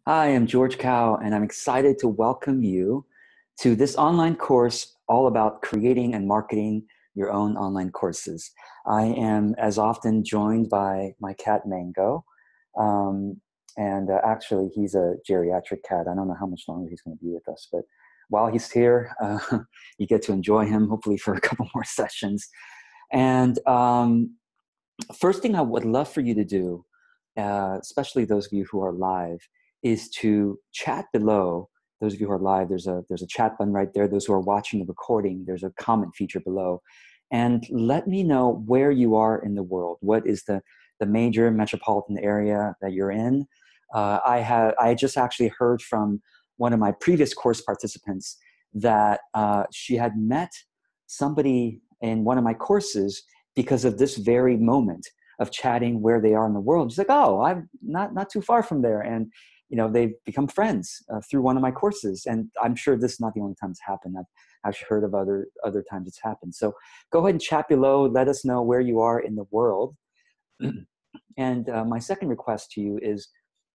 Hi, I'm George Cao, and I'm excited to welcome you to this online course all about creating and marketing your own online courses. I am, as often, joined by my cat Mango. Um, actually, he's a geriatric cat. I don't know how much longer he's going to be with us, but while he's here, you get to enjoy him, hopefully, for a couple more sessions. And first thing I would love for you to do, especially those of you who are live, is to chat below. Those of you who are live, there's a chat button right there. Those who are watching the recording, there's a comment feature below. And let me know where you are in the world. What is the major metropolitan area that you're in? I just actually heard from one of my previous course participants that she had met somebody in one of my courses because of this very moment of chatting where they are in the world. She's like, oh, I'm not too far from there. And they've become friends through one of my courses. And I'm sure this is not the only time it's happened. I've actually heard of other times it's happened. So go ahead and chat below. Let us know where you are in the world. And my second request to you is,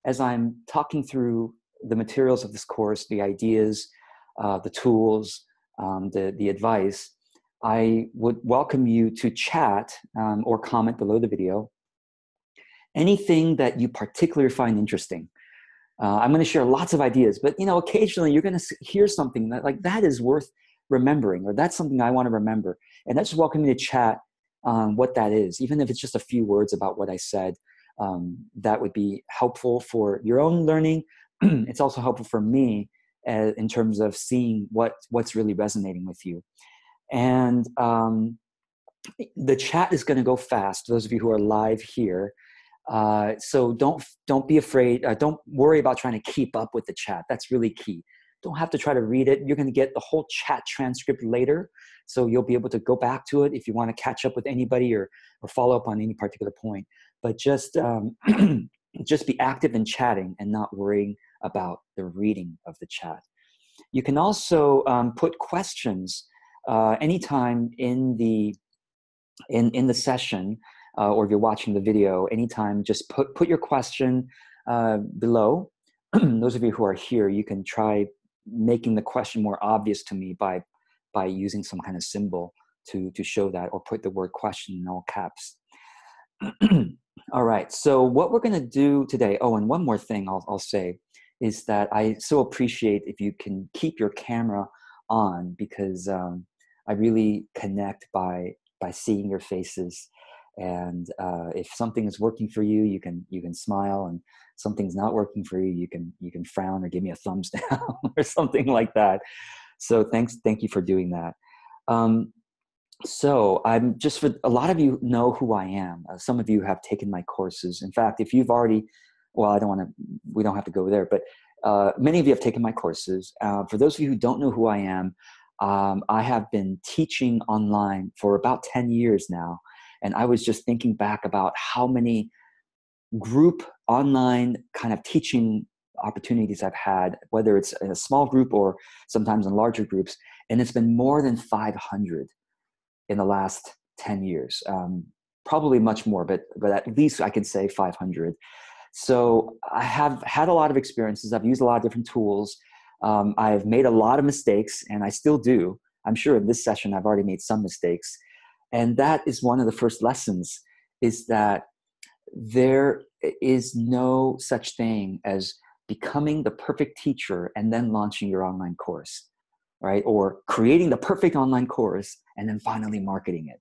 as I'm talking through the materials of this course, the ideas, the tools, the advice, I would welcome you to chat or comment below the video anything that you particularly find interesting. I'm going to share lots of ideas, but occasionally you're going to hear something that is worth remembering, or that's something I want to remember. And I just welcome you to chat on what that is, even if it's just a few words about what I said. That would be helpful for your own learning. It's also helpful for me in terms of seeing what's really resonating with you. And the chat is going to go fast. Those of you who are live here. So don't be afraid. Don't worry about trying to keep up with the chat. That's really key. Don't have to try to read it. You're going to get the whole chat transcript later. So you'll be able to go back to it if you want to catch up with anybody or follow up on any particular point. But just, just be active in chatting and not worrying about the reading of the chat. You can also put questions anytime in the session, or if you're watching the video, anytime, just put your question below. Those of you who are here, you can try making the question more obvious to me by using some kind of symbol to show that, or put the word question in all caps. All right, so what we're going to do today, oh, and one more thing I'll say, is that I so appreciate if you can keep your camera on, because I really connect by seeing your faces. And if something is working for you, you can smile, and something's not working for you, you can frown or give me a thumbs down or something like that. So thank you for doing that. So I'm just, for a lot of you know who I am. Some of you have taken my courses. In fact, if you've already, well, we don't have to go there, but many of you have taken my courses. For those of you who don't know who I am, I have been teaching online for about 10 years now. And I was just thinking back about how many group online kind of teaching opportunities I've had, whether it's in a small group or sometimes in larger groups. And it's been more than 500 in the last 10 years. Probably much more, but at least I can say 500. So I have had a lot of experiences. I've used a lot of different tools. I've made a lot of mistakes, and I still do. I'm sure in this session I've already made some mistakes. And that is one of the first lessons, is that there is no such thing as becoming the perfect teacher and then launching your online course, right? Or creating the perfect online course and then finally marketing it.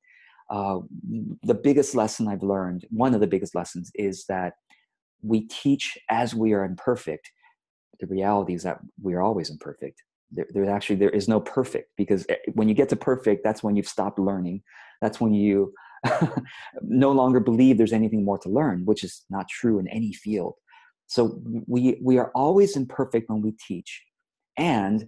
The biggest lesson I've learned, one of the biggest lessons, is that we teach as we are imperfect. The reality is that we are always imperfect. There is no perfect, because when you get to perfect, that's when you've stopped learning. That's when you no longer believe there's anything more to learn, which is not true in any field. So we are always imperfect when we teach. And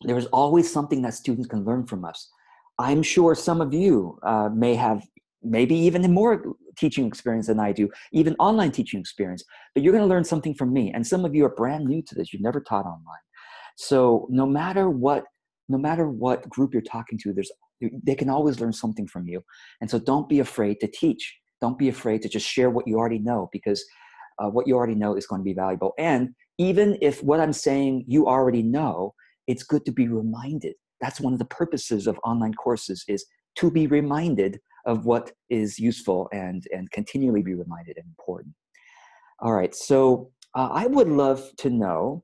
there is always something that students can learn from us. I'm sure some of you may have maybe even more teaching experience than I do, even online teaching experience, but you're going to learn something from me. And some of you are brand new to this. You've never taught online. So no matter what group you're talking to, they can always learn something from you. And so don't be afraid to teach. Don't be afraid to just share what you already know, because what you already know is going to be valuable. And even if what I'm saying you already know, it's good to be reminded. That's one of the purposes of online courses, is to be reminded of what is useful and continually be reminded and important. All right, so I would love to know,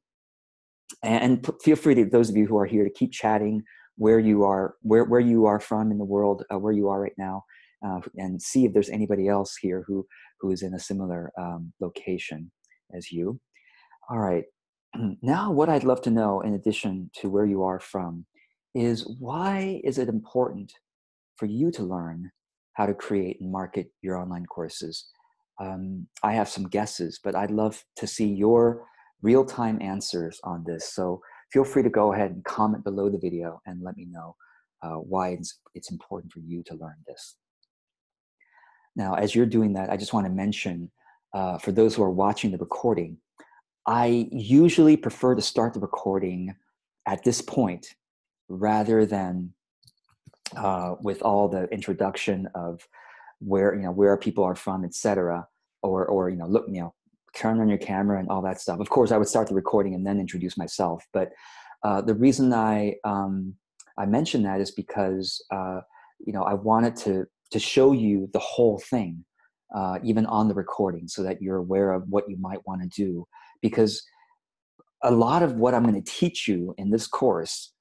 and feel free to, those of you who are here, to keep chatting where you are, where you are from in the world, where you are right now, and see if there's anybody else here who is in a similar location as you. All right. Now, what I'd love to know, in addition to where you are from, is why is it important for you to learn how to create and market your online courses? I have some guesses, but I'd love to see your real-time answers on this. So feel free to go ahead and comment below the video and let me know why it's important for you to learn this. Now, as you're doing that, I just want to mention, for those who are watching the recording, I usually prefer to start the recording at this point rather than with all the introduction of where people are from, etc., or look, turn on your camera and all that stuff. Of course, I would start the recording and then introduce myself. But the reason I mention that is because I wanted to show you the whole thing, even on the recording, so that you're aware of what you might want to do. Because a lot of what I'm going to teach you in this course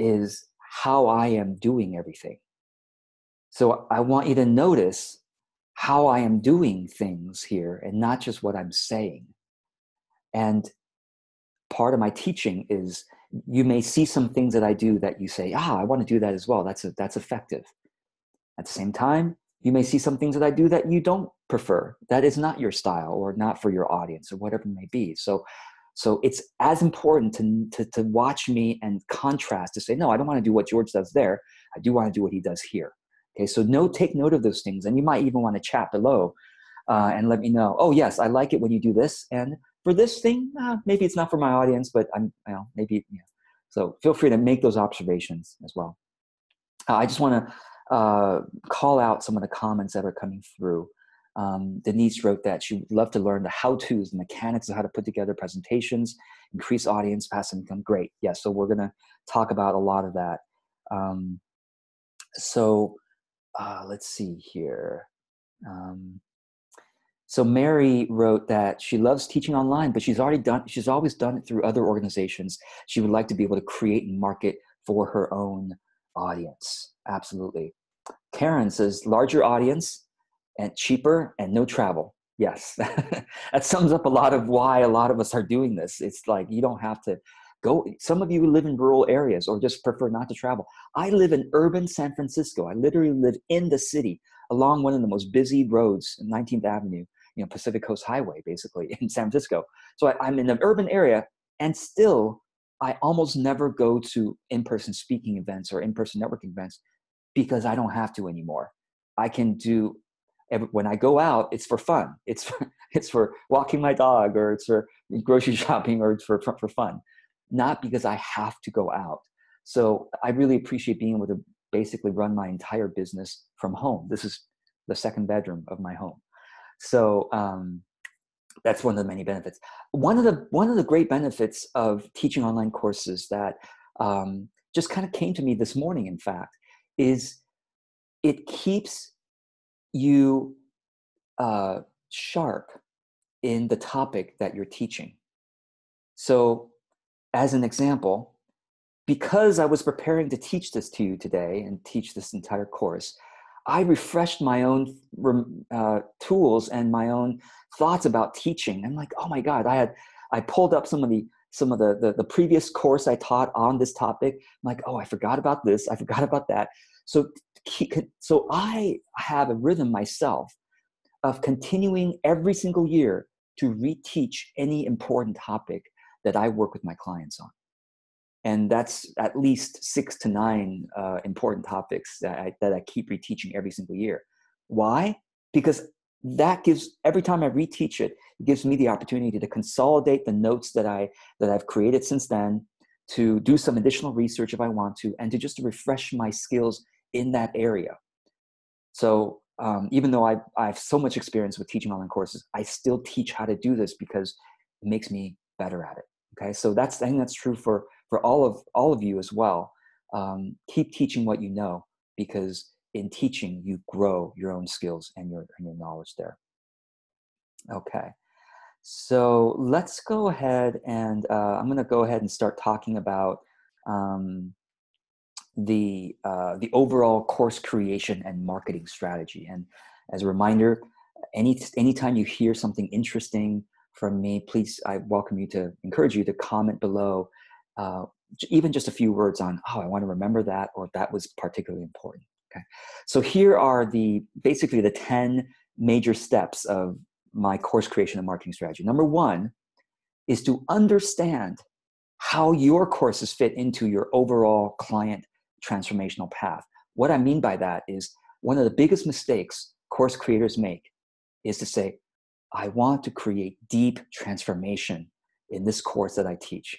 is how I am doing everything. So I want you to notice how I am doing things here and not just what I'm saying. And part of my teaching is, you may see some things that I do that you say, I want to do that as well. That's effective. At the same time, you may see some things that I do that you don't prefer. That is not your style or not for your audience or whatever it may be. So it's as important to watch me and contrast, to say, no, I don't want to do what George does there. I do want to do what he does here. Okay, so take note of those things. And you might even want to chat below and let me know, oh, yes, I like it when you do this. And for this thing, maybe it's not for my audience, but maybe. So feel free to make those observations as well. I just want to call out some of the comments that are coming through. Denise wrote that she would love to learn the how-tos, the mechanics of how to put together presentations, increase audience, passive income. Great. Yes, so we're going to talk about a lot of that. Let's see here. So Mary wrote that she loves teaching online, but she's always done it through other organizations. She would like to be able to create and market for her own audience. Absolutely. Karen says, larger audience and cheaper and no travel. Yes, that sums up a lot of why a lot of us are doing this. It's like, you don't have to go. Some of you live in rural areas or just prefer not to travel. I live in urban San Francisco. I literally live in the city along one of the most busy roads, 19th Avenue, Pacific Coast Highway, basically, in San Francisco. So I'm in an urban area, and still I almost never go to in-person speaking events or in-person networking events because I don't have to anymore. I can do, when I go out, it's for fun. It's for walking my dog, or it's for grocery shopping, or it's for fun, not because I have to go out. So I really appreciate being able to basically run my entire business from home. This is the second bedroom of my home. So that's one of the many benefits. One of the great benefits of teaching online courses that just kind of came to me this morning, in fact, is it keeps you sharp in the topic that you're teaching. So as an example, because I was preparing to teach this to you today and teach this entire course, I refreshed my own tools and my own thoughts about teaching. I'm like, oh my God, I pulled up some of the previous course I taught on this topic. I'm like, oh, I forgot about this. I forgot about that. So I have a rhythm myself of continuing every single year to reteach any important topic that I work with my clients on. And that's at least 6 to 9 important topics that I keep reteaching every single year. Why? Because that gives, every time I reteach it, it gives me the opportunity to consolidate the notes that I've created since then, to do some additional research if I want to, and to just refresh my skills in that area. So even though I have so much experience with teaching online courses, I still teach how to do this because it makes me better at it. Okay, so I think that's true for all of you as well. Keep teaching what you know, because in teaching you grow your own skills and your knowledge there. Okay, so let's go ahead and I'm going to go ahead and start talking about the overall course creation and marketing strategy. And as a reminder, anytime you hear something interesting from me, please, I encourage you to comment below, even just a few words on, oh, I want to remember that, or that was particularly important. Okay, so here are basically the 10 major steps of my course creation and marketing strategy. Number one is to understand how your courses fit into your overall client transformational path. What I mean by that is, one of the biggest mistakes course creators make is to say, I want to create deep transformation in this course that I teach.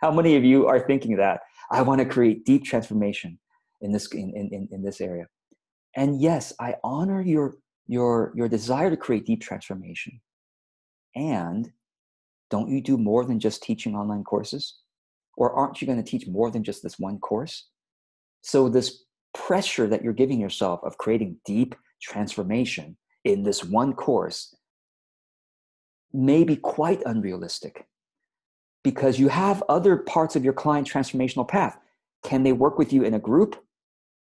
How many of you are thinking that? I want to create deep transformation in this area. And yes, I honor your desire to create deep transformation. And don't you do more than just teaching online courses? Or aren't you going to teach more than just this one course? So this pressure that you're giving yourself of creating deep transformation in this one course may be quite unrealistic, because you have other parts of your client transformational path. Can they work with you in a group?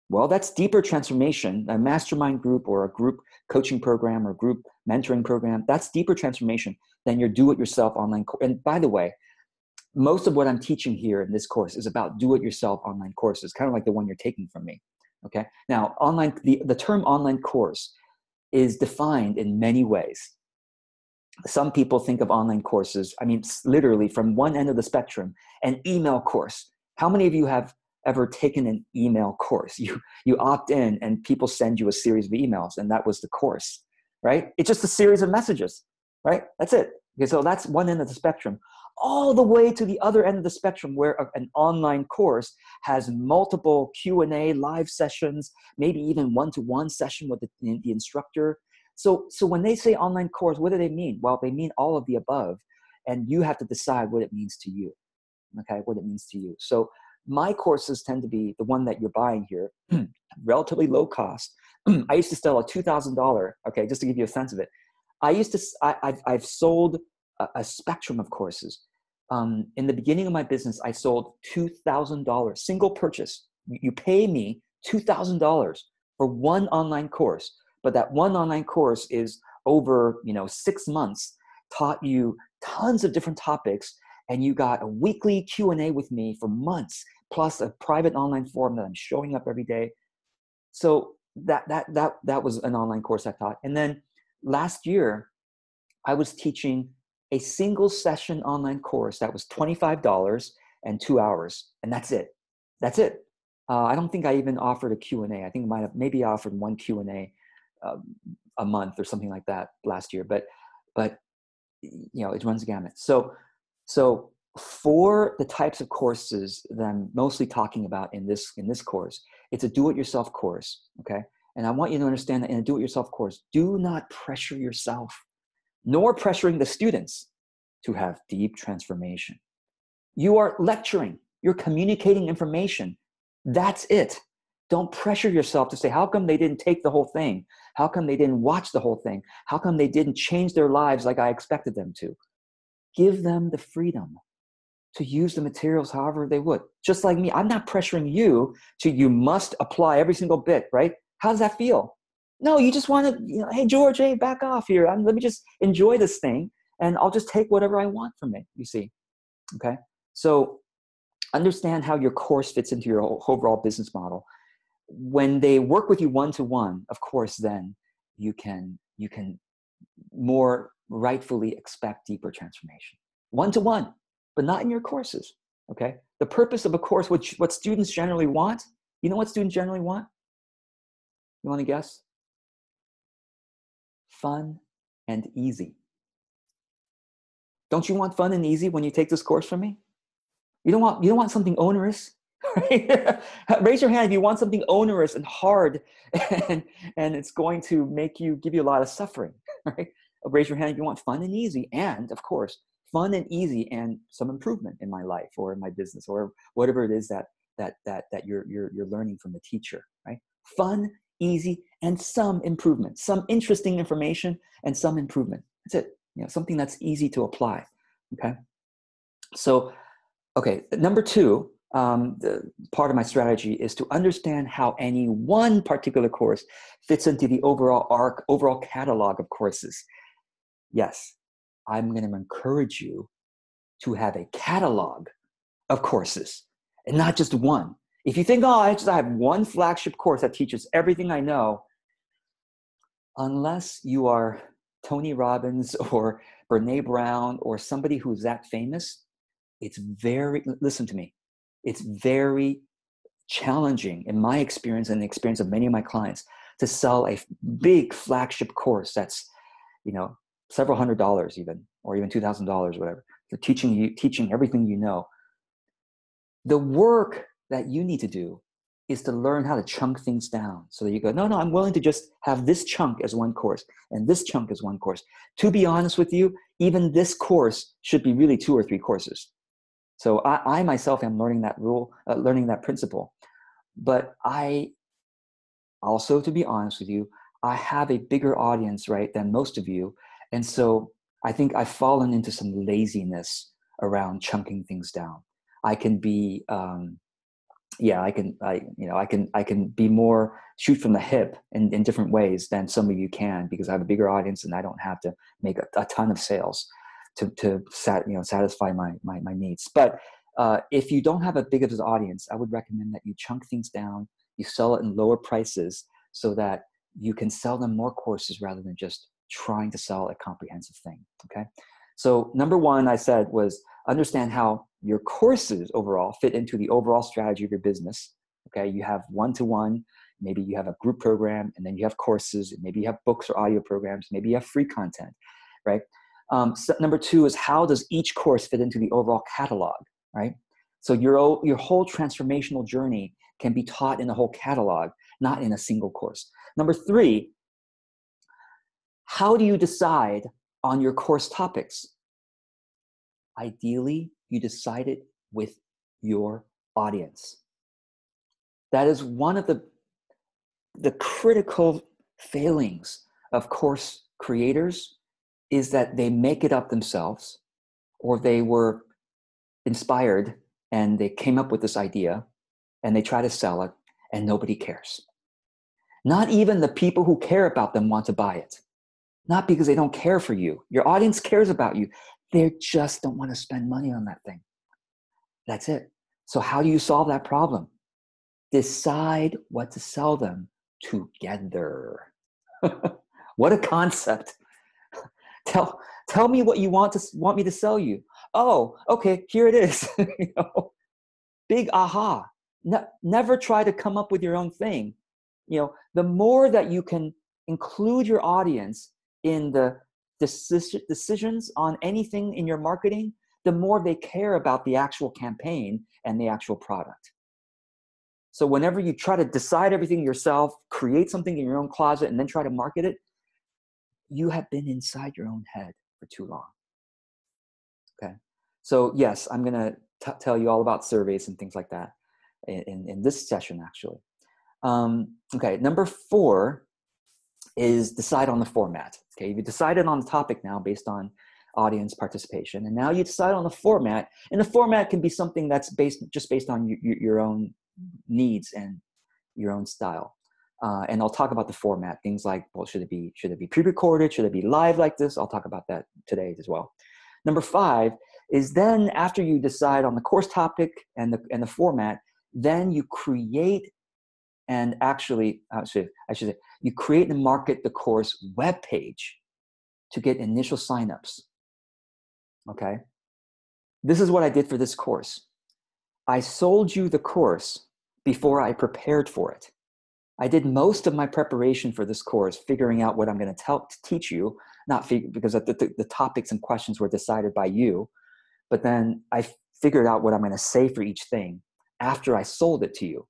Well, that's deeper transformation. A mastermind group or a group coaching program or group mentoring program, that's deeper transformation than your do-it-yourself online course. And by the way, most of what I'm teaching here in this course is about do-it-yourself online courses, kind of like the one you're taking from me. Okay. Now, the term online course is defined in many ways. Some people think of online courses, I mean, literally from one end of the spectrum, an email course. How many of you have ever taken an email course? You opt in and people send you a series of emails, and that was the course, right? It's just a series of messages, right? That's it. Okay, so that's one end of the spectrum. All the way to the other end of the spectrum, where an online course has multiple Q&A live sessions, maybe even one-to-one session with the instructor. So when they say online course, what do they mean? Well, they mean all of the above, and you have to decide what it means to you, okay, what it means to you. So my courses tend to be the one that you're buying here, relatively low cost. I used to sell a $2,000, okay, just to give you a sense of it. I've sold a spectrum of courses. In the beginning of my business, I sold $2,000, single purchase. You pay me $2,000 for one online course, but that one online course is over 6 months, taught you tons of different topics, and you got a weekly Q&A with me for months, plus a private online forum that I'm showing up every day. So that was an online course I taught. And then last year, I was teaching a single session online course that was $25 and 2 hours, and that's it. That's it. I don't think I even offered a Q&A. I think maybe I offered one Q&A a month or something like that last year. But it runs the gamut. So for the types of courses that I'm mostly talking about in this course, it's a do-it-yourself course. Okay, and I want you to understand that in a do-it-yourself course, do not pressure yourself, nor pressuring the students to have deep transformation. You are lecturing, you're communicating information. That's it. Don't pressure yourself to say, how come they didn't take the whole thing? How come they didn't watch the whole thing? How come they didn't change their lives like I expected them to? Give them the freedom to use the materials however they would. Just like me, I'm not pressuring you you must apply every single bit, right? How does that feel? No, you just want to, hey, George, hey, back off here. Let me just enjoy this thing, and I'll just take whatever I want from it, you see. Okay? So understand how your course fits into your overall business model. When they work with you one-to-one, of course, then you can more rightfully expect deeper transformation. One-to-one, but not in your courses, okay? The purpose of a course, what students generally want, you know what students generally want? You want to guess? Fun and easy. Don't you want fun and easy when you take this course from me? You don't want something onerous. Right? Raise your hand if you want something onerous and hard and, and it's going to give you a lot of suffering, right? Raise your hand if you want fun and easy. And of course, fun and easy and some improvement in my life or in my business or whatever it is that you're learning from the teacher, right? Fun, easy, and some improvement, some interesting information and some improvement. That's it. Something that's easy to apply. Okay. So, okay, number two, the part of my strategy is to understand how any one particular course fits into the overall catalog of courses. Yes, I'm going to encourage you to have a catalog of courses and not just one. If you think, oh, I have one flagship course that teaches everything I know, unless you are Tony Robbins or Brene Brown or somebody who's that famous, listen to me, it's very challenging in my experience and the experience of many of my clients to sell a big flagship course that's, several $100s even, or even $2,000, whatever. They're teaching everything you know. The work that you need to do is to learn how to chunk things down so that you go, no, I'm willing to just have this chunk as one course and this chunk as one course. To be honest with you, even this course should be really 2 or 3 courses. So I myself am learning that learning that principle. But I also, to be honest with you, I have a bigger audience, right, than most of you. And so I think I've fallen into some laziness around chunking things down. I can be, I can be more shoot from the hip in different ways than some of you can, because I have a bigger audience and I don't have to make a ton of sales to satisfy my needs. But if you don't have a big of an audience, I would recommend that you chunk things down, you sell it in lower prices so that you can sell them more courses rather than just trying to sell a comprehensive thing, okay? So number one, I said, was understand how your courses overall fit into the overall strategy of your business, okay? You have one-to-one, maybe you have a group program, and then you have courses, and maybe you have books or audio programs, maybe you have free content, right? So number two is, how does each course fit into the overall catalog, right? So your whole transformational journey can be taught in the whole catalog, not in a single course. Number three, how do you decide on your course topics? Ideally, you decide it with your audience. That is one of the critical failings of course creators, is that they make it up themselves, or they were inspired and they came up with this idea and they try to sell it and nobody cares. Not even the people who care about them want to buy it. Not because they don't care for you. Your audience cares about you. They just don't want to spend money on that thing. That's it. So how do you solve that problem? Decide what to sell them together. What a concept. Tell me what you want me to sell you. Oh, okay, here it is. Big aha. Never try to come up with your own thing. The more that you can include your audience in the decisions on anything in your marketing, the more they care about the actual campaign and the actual product. So whenever you try to decide everything yourself, create something in your own closet, and then try to market it, you have been inside your own head for too long. Okay. So yes, I'm going to tell you all about surveys and things like that in this session, actually. Okay. Number 4 is decide on the format. Okay. You've decided on the topic now based on audience participation. And now you decide on the format, and the format can be something that's based on your own needs and your own style. And I'll talk about the format, things like, well, should it be pre-recorded? Should it be live like this? I'll talk about that today as well. Number 5 is, then after you decide on the course topic and the format, then you create and actually, I should say, you create and market the course webpage to get initial signups. Okay. This is what I did for this course. I sold you the course before I prepared for it. I did most of my preparation for this course, figuring out what I'm going to teach you, because the topics and questions were decided by you, but then I figured out what I'm going to say for each thing. after I sold it to you.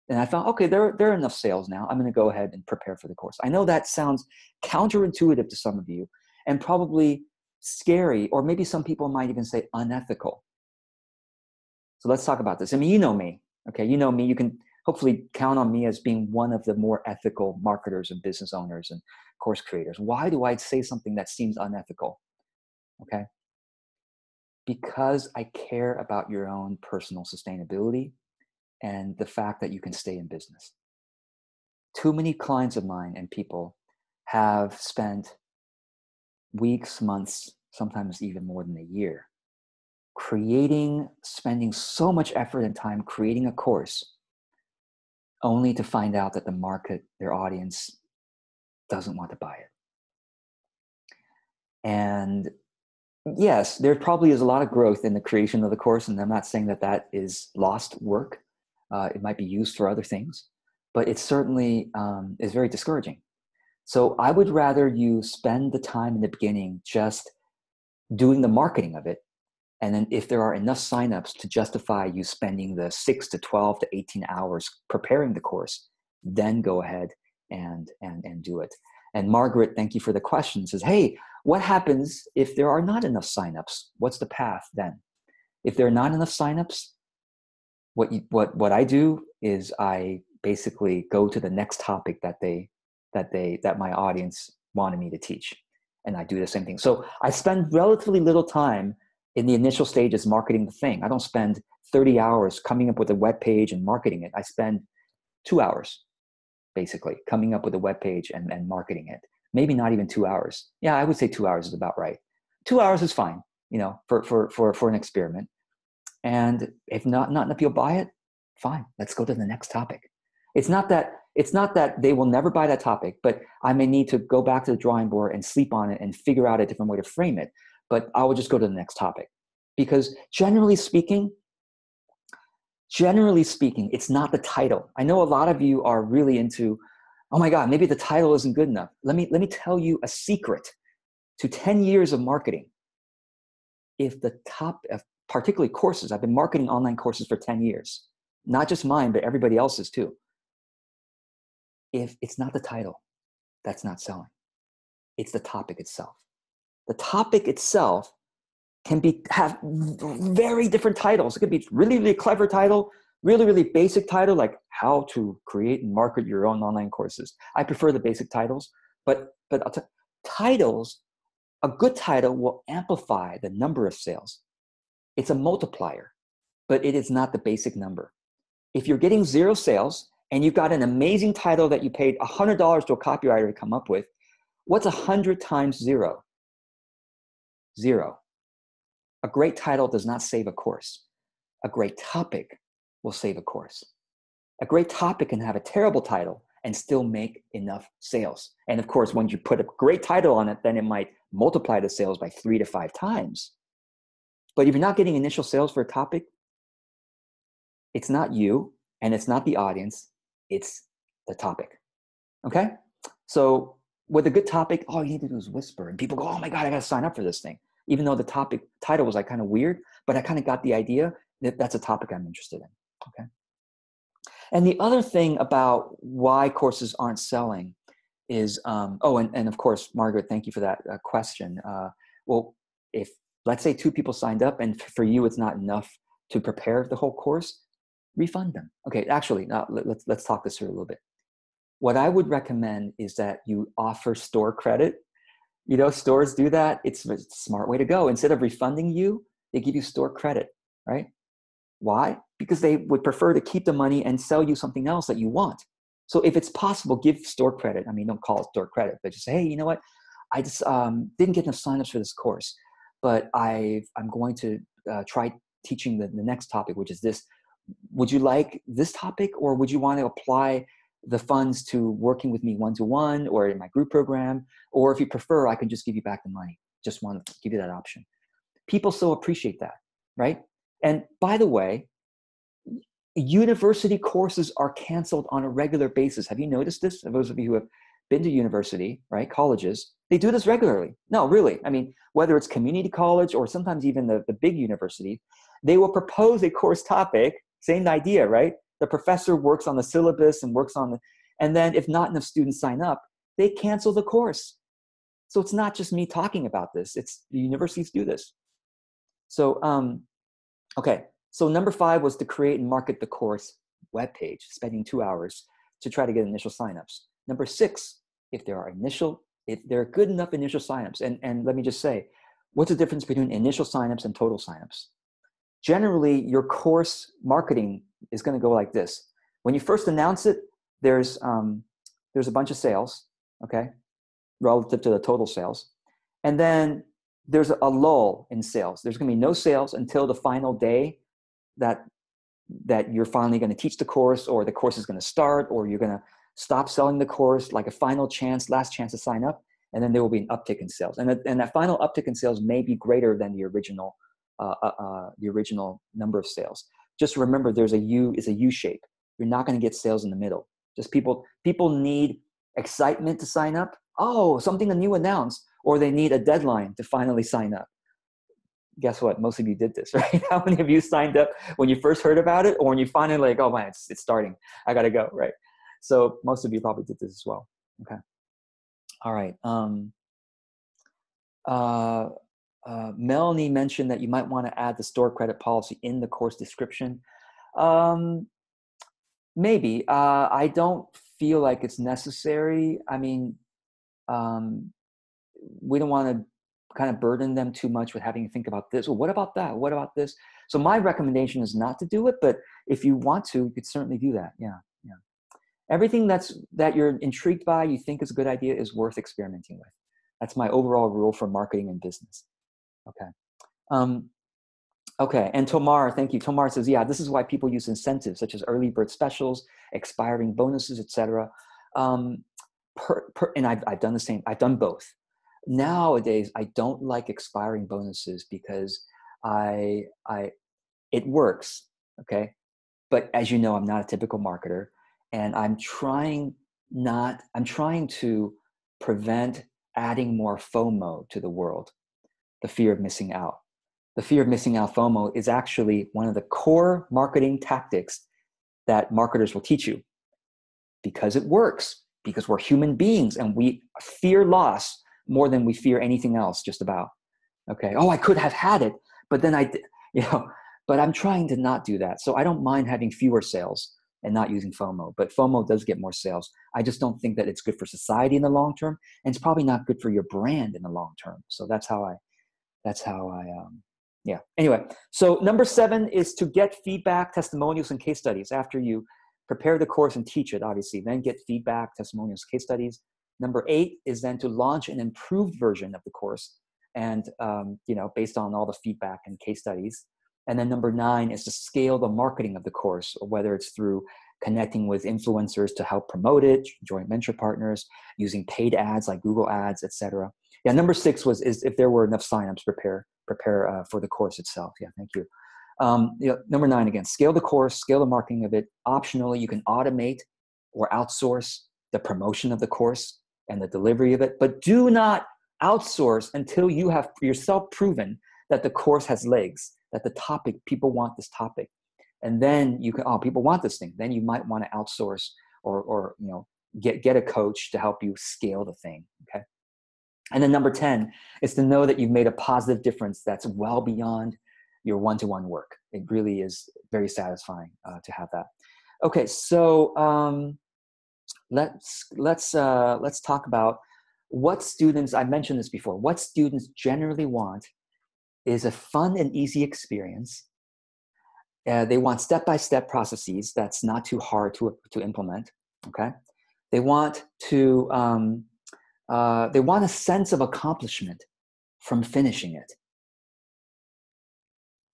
And I found, okay, there are enough sales now. I'm going to go ahead and prepare for the course. I know that sounds counterintuitive to some of you and probably scary, or maybe some people might even say unethical. So let's talk about this. I mean, you know me, okay? You know me. You can hopefully count on me as being one of the more ethical marketers and business owners and course creators. Why do I say something that seems unethical? Okay? Because I care about your own personal sustainability and the fact that you can stay in business. Too many clients of mine and people have spent weeks, months, sometimes even more than a year, spending so much effort and time creating a course, only to find out that the market, their audience, doesn't want to buy it. And yes, there probably is a lot of growth in the creation of the course, and I'm not saying that that is lost work. It might be used for other things, but it certainly is very discouraging. So I would rather you spend the time in the beginning just doing the marketing of it. And then if there are enough signups to justify you spending the 6 to 12 to 18 hours preparing the course, then go ahead and do it. And Margaret, thank you for the question, says, hey, what happens if there are not enough signups? What's the path then? If there are not enough signups, what I do is I basically go to the next topic that my audience wanted me to teach. And I do the same thing. So I spend relatively little time in the initial stages marketing the thing. I don't spend 30 hours coming up with a web page and marketing it. I spend 2 hours basically coming up with a web page and marketing it. Maybe not even 2 hours. Yeah, I would say 2 hours is about right. 2 hours is fine, for an experiment. And if not enough people buy it, fine, let's go to the next topic. It's not that they will never buy that topic, but I may need to go back to the drawing board and sleep on it and figure out a different way to frame it. But I will just go to the next topic. Because generally speaking, it's not the title. I know a lot of you are really into, oh my God, maybe the title isn't good enough. Let me tell you a secret to 10 years of marketing. If the particularly courses, I've been marketing online courses for 10 years, not just mine, but everybody else's too. If it's not the title that's not selling, it's the topic itself. The topic itself can have very different titles. It could be really, really clever title, really, really basic title, like how to create and market your own online courses. I prefer the basic titles, but titles, a good title will amplify the number of sales. It's a multiplier, but it is not the basic number. If you're getting 0 sales and you've got an amazing title that you paid $100 to a copywriter to come up with, what's 100 times 0? 0. A great title does not save a course. A great topic will save a course. A great topic can have a terrible title and still make enough sales. And of course, when you put a great title on it, then it might multiply the sales by 3 to 5 times. But if you're not getting initial sales for a topic, it's not you and it's not the audience, it's the topic. Okay? So with a good topic, all you need to do is whisper and people go, oh my God, I got to sign up for this thing. Even though the title was like kind of weird, but I kind of got the idea that that's a topic I'm interested in. Okay. And the other thing about why courses aren't selling is, and of course, Margaret, thank you for that question. Well, if let's say 2 people signed up and for you, it's not enough to prepare the whole course, refund them. Okay. Actually, let's talk this through a little bit. What I would recommend is that you offer store credit. Stores do that. It's a smart way to go. Instead of refunding you, they give you store credit, right? Why? Because they would prefer to keep the money and sell you something else that you want. So if it's possible, give store credit. I mean, don't call it store credit, but just say, hey, you know what? I just didn't get enough signups for this course, but I'm going to try teaching the next topic, which is this. Would you like this topic, or would you want to apply the funds to working with me one-to-one or in my group program? Or if you prefer, I can just give you back the money. Just want to give you that option. People so appreciate that, right? And by the way, university courses are canceled on a regular basis. Have you noticed this? Those of you who have been to university, right, colleges, they do this regularly. No, really. I mean, whether it's community college or sometimes even the big university, they will propose a course topic, Same idea, right? The professor works on the syllabus and works on the, and then if not enough students sign up, they cancel the course. So it's not just me talking about this. It's the universities do this. So, okay. So number 5 was to create and market the course webpage, spending 2 hours to try to get initial signups. Number 6, if there are good enough initial signups, and let me just say, what's the difference between initial signups and total signups? Generally, your course marketing is going to go like this. When you first announce it, there's a bunch of sales, okay, relative to the total sales. And then there's a lull in sales. There's going to be no sales until the final day that you're finally going to teach the course, or the course is going to start, or you're going to stop selling the course, like a final chance, last chance to sign up. And then there will be an uptick in sales. And that final uptick in sales may be greater than the original number of sales. Just remember, there's a U shape. You're not going to get sales in the middle. Just people need excitement to sign up. Oh, something new announced, or they need a deadline to finally sign up. Guess what? Most of you did this, right? How many of you signed up when you first heard about it, or when you finally like, oh man, it's starting, I got to go, right? So most of you probably did this as well. Okay. All right. Melanie mentioned that you might want to add the store credit policy in the course description. Maybe. I don't feel like it's necessary. I mean, we don't want to kind of burden them too much with having to think about this. Well, what about that? What about this? So my recommendation is not to do it, but if you want to, you could certainly do that. Yeah. Everything that you're intrigued by, you think is a good idea, is worth experimenting with. That's my overall rule for marketing and business. Okay. Okay. And Tomar, thank you. Tomar says, yeah, this is why people use incentives such as early bird specials, expiring bonuses, etc. And I've done the same. I've done both. Nowadays, I don't like expiring bonuses because it works. Okay. But as you know, I'm not a typical marketer, and I'm trying to prevent adding more FOMO to the world, the fear of missing out. The fear of missing out, FOMO, is actually one of the core marketing tactics that marketers will teach you, because it works, because we're human beings and we fear loss more than we fear anything else, just about. Okay. Oh, I could have had it, but then but I'm trying to not do that. So I don't mind having fewer sales and not using FOMO, but FOMO does get more sales. I just don't think that it's good for society in the long term, and it's probably not good for your brand in the long term. So that's how I yeah. Anyway, so number 7 is to get feedback, testimonials, and case studies after you prepare the course and teach it, obviously. Then get feedback, testimonials, case studies. Number 8 is then to launch an improved version of the course, and based on all the feedback and case studies. And then number 9 is to scale the marketing of the course, whether it's through connecting with influencers to help promote it, joint venture partners, using paid ads like Google Ads, etc. Yeah, number 6 is if there were enough signups, prepare for the course itself. Yeah, thank you. Number 9, again, scale the course, scale the marketing of it. Optionally, you can automate or outsource the promotion of the course and the delivery of it, but do not outsource until you have yourself proven that the course has legs, that the topic, people want this topic. And then you can, people want this thing. Then you might want to outsource or get a coach to help you scale the thing, okay? And then number 10 is to know that you've made a positive difference that's well beyond your one-to-one work. It really is very satisfying to have that. Okay, so let's talk about what students, I mentioned this before, what students generally want is a fun and easy experience. They want step-by-step processes that's not too hard to implement, okay? They want a sense of accomplishment from finishing it.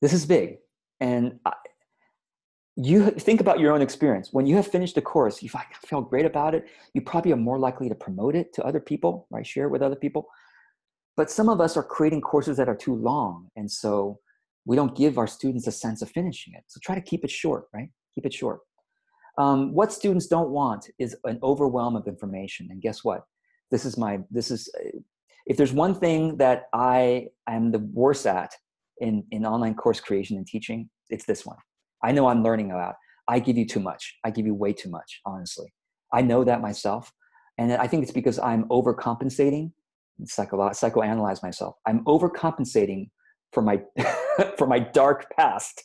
This is big. And you think about your own experience. When you have finished a course, you feel great about it. You probably are more likely to promote it to other people, right? Share it with other people. But some of us are creating courses that are too long. And so we don't give our students a sense of finishing it. So try to keep it short, right? Keep it short. What students don't want is an overwhelm of information. And guess what? If there's one thing that I am the worst at in online course creation and teaching, it's this one. I know I'm learning about. I give you too much. I give you way too much, honestly. I know that myself. And I think it's because I'm overcompensating. Psychoanalyze myself. I'm overcompensating for my for my dark past.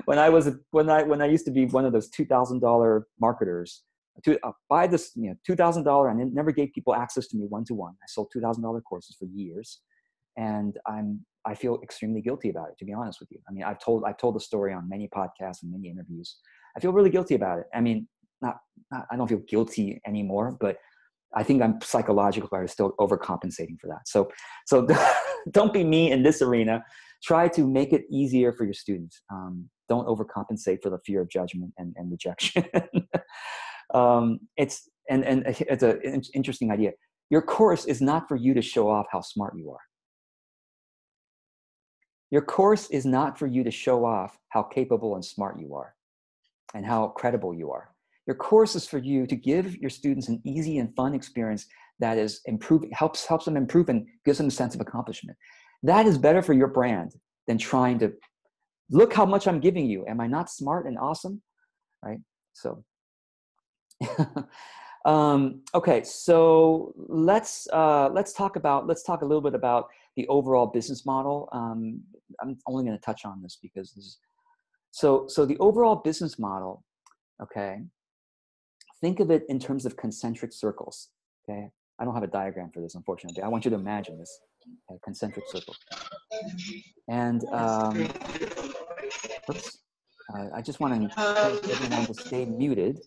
When I used to be one of those $2,000 marketers, to buy this $2,000, and it never gave people access to me one-to-one. I sold $2,000 courses for years, and I feel extremely guilty about it, to be honest with you. I mean, I've told the story on many podcasts and many interviews. I feel really guilty about it. I mean, I don't feel guilty anymore, but I think I'm psychologically still overcompensating for that. So don't be me in this arena. Try to make it easier for your students. Don't overcompensate for the fear of judgment and rejection. It's an interesting idea. Your course is not for you to show off how smart you are. Your course is not for you to show off how capable and smart you are and how credible you are. Your course is for you to give your students an easy and fun experience that is improving, helps them improve and gives them a sense of accomplishment. That is better for your brand than trying to look how much I'm giving you. Am I not smart and awesome? Right? So, okay. So let's talk a little bit about the overall business model. I'm only going to touch on this because this is so the overall business model. Okay. Think of it in terms of concentric circles, okay? I don't have a diagram for this, unfortunately. I want you to imagine this, concentric circles. And, oops, I just want to encourage everyone to stay muted.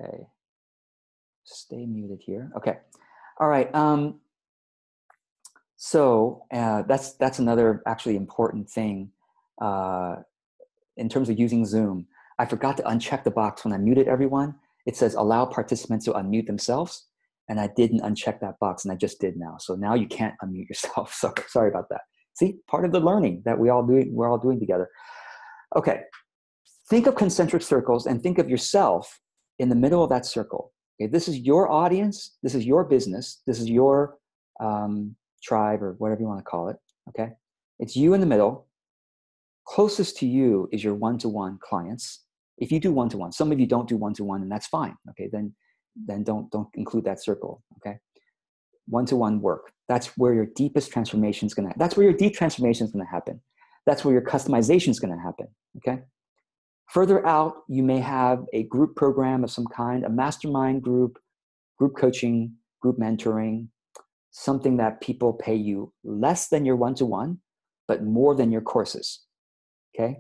Okay, stay muted here. Okay, all right. So that's another actually important thing in terms of using Zoom. I forgot to uncheck the box when I muted everyone. It says allow participants to unmute themselves, and I didn't uncheck that box, and I just did now. So now you can't unmute yourself. So sorry about that. See, part of the learning that we're all doing together. Okay, think of concentric circles and think of yourself in the middle of that circle. Okay, this is your audience. This is your business. This is your tribe or whatever you want to call it. Okay, it's you in the middle. Closest to you is your one-to-one clients. If you do one-to-one, some of you don't do one-to-one, and that's fine. Okay, then don't include that circle. Okay, one-to-one work. That's where your deepest transformation is gonna. That's where your deep transformation is gonna happen. That's where your customization is gonna happen. Okay. Further out, you may have a group program of some kind, a mastermind group coaching, group mentoring, something that people pay you less than your one-to-one, but more than your courses. Okay,